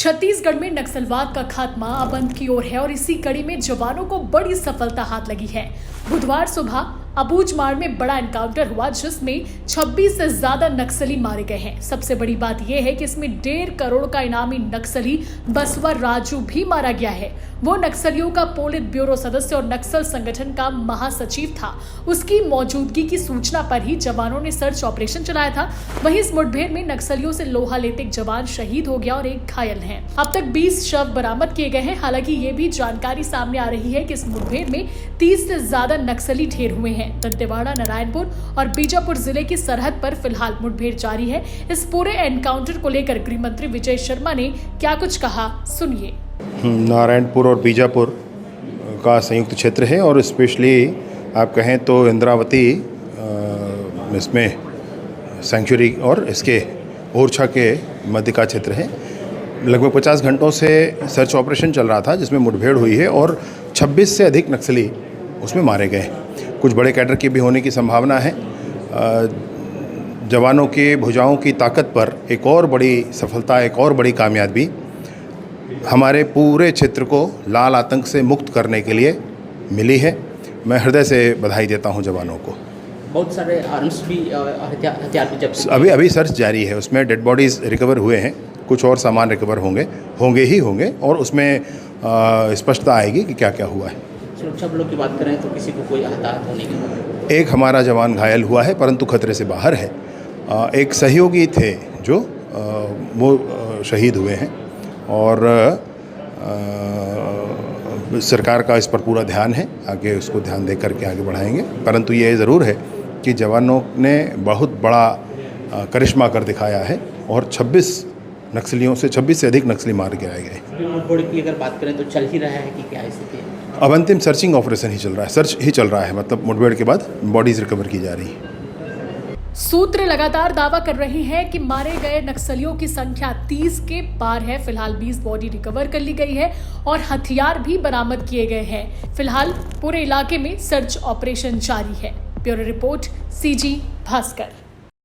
छत्तीसगढ़ में नक्सलवाद का खात्मा अब अंत की ओर है और इसी कड़ी में जवानों को बड़ी सफलता हाथ लगी है। बुधवार सुबह अबूझमाड़ में बड़ा एनकाउंटर हुआ जिसमें 26 से ज्यादा नक्सली मारे गए हैं। सबसे बड़ी बात यह है कि इसमें 1.5 करोड़ का इनामी नक्सली बसवा राजू भी मारा गया है। वो नक्सलियों का पोलित ब्यूरो सदस्य और नक्सल संगठन का महासचिव था। उसकी मौजूदगी की सूचना पर ही जवानों ने सर्च ऑपरेशन चलाया था। वहीं इस मुठभेड़ में नक्सलियों से लोहा लेते एक जवान शहीद हो गया और एक घायल है। अब तक 20 शव बरामद किए गए हैं। हालांकि ये भी जानकारी सामने आ रही है कि इस मुठभेड़ में 30 से ज्यादा नक्सली ढेर हुए हैं। दंतेवाड़ा, नारायणपुर और बीजापुर जिले की सरहद पर फिलहाल मुठभेड़ जारी है। इस पूरे एनकाउंटर को लेकर गृह मंत्री विजय शर्मा ने क्या कुछ कहा, सुनिए। नारायणपुर और बीजापुर का संयुक्त क्षेत्र है और स्पेशली आप कहें तो इंद्रावती इसमें सेंचुरी और इसके ओरछा के मध्य का क्षेत्र है। लगभग 50 घंटों से सर्च ऑपरेशन चल रहा था जिसमें मुठभेड़ हुई है और 26 से अधिक नक्सली उसमें मारे गए। कुछ बड़े कैडर की भी होने की संभावना है। जवानों के भुजाओं की ताकत पर एक और बड़ी सफलता, एक और बड़ी कामयाबी हमारे पूरे क्षेत्र को लाल आतंक से मुक्त करने के लिए मिली है। मैं हृदय से बधाई देता हूं जवानों को। बहुत सारे आर्म्स भी हथियार भी जब्त अभी सर्च जारी है। उसमें डेड बॉडीज़ रिकवर हुए हैं, कुछ और सामान रिकवर होंगे और उसमें स्पष्टता आएगी कि क्या क्या हुआ है। सुरक्षा बलों की बात करें तो किसी को कोई हताहत होने की? एक हमारा जवान घायल हुआ है परंतु खतरे से बाहर है। एक सहयोगी थे जो वो शहीद हुए हैं और सरकार का इस पर पूरा ध्यान है। आगे उसको ध्यान दे करके आगे बढ़ाएंगे। परंतु ये ज़रूर है कि जवानों ने बहुत बड़ा करिश्मा कर दिखाया है और 26 से अधिक नक्सली मार गिराए गए। मुठभेड़ की अगर बात करें तो चल ही रहा है कि क्या स्थिति है? अब अंतिम सर्चिंग ऑपरेशन ही चल रहा है, सर्च ही चल रहा है। मतलब मुठभेड़ के बाद बॉडीज रिकवर की जा रही है। सूत्र लगातार दावा कर रहे हैं कि मारे गए नक्सलियों की संख्या 30 के पार है। फिलहाल 20 बॉडी रिकवर कर ली गई है और हथियार भी बरामद किए गए हैं। फिलहाल पूरे इलाके में सर्च ऑपरेशन जारी है। Bureau report, CG Bhaskar.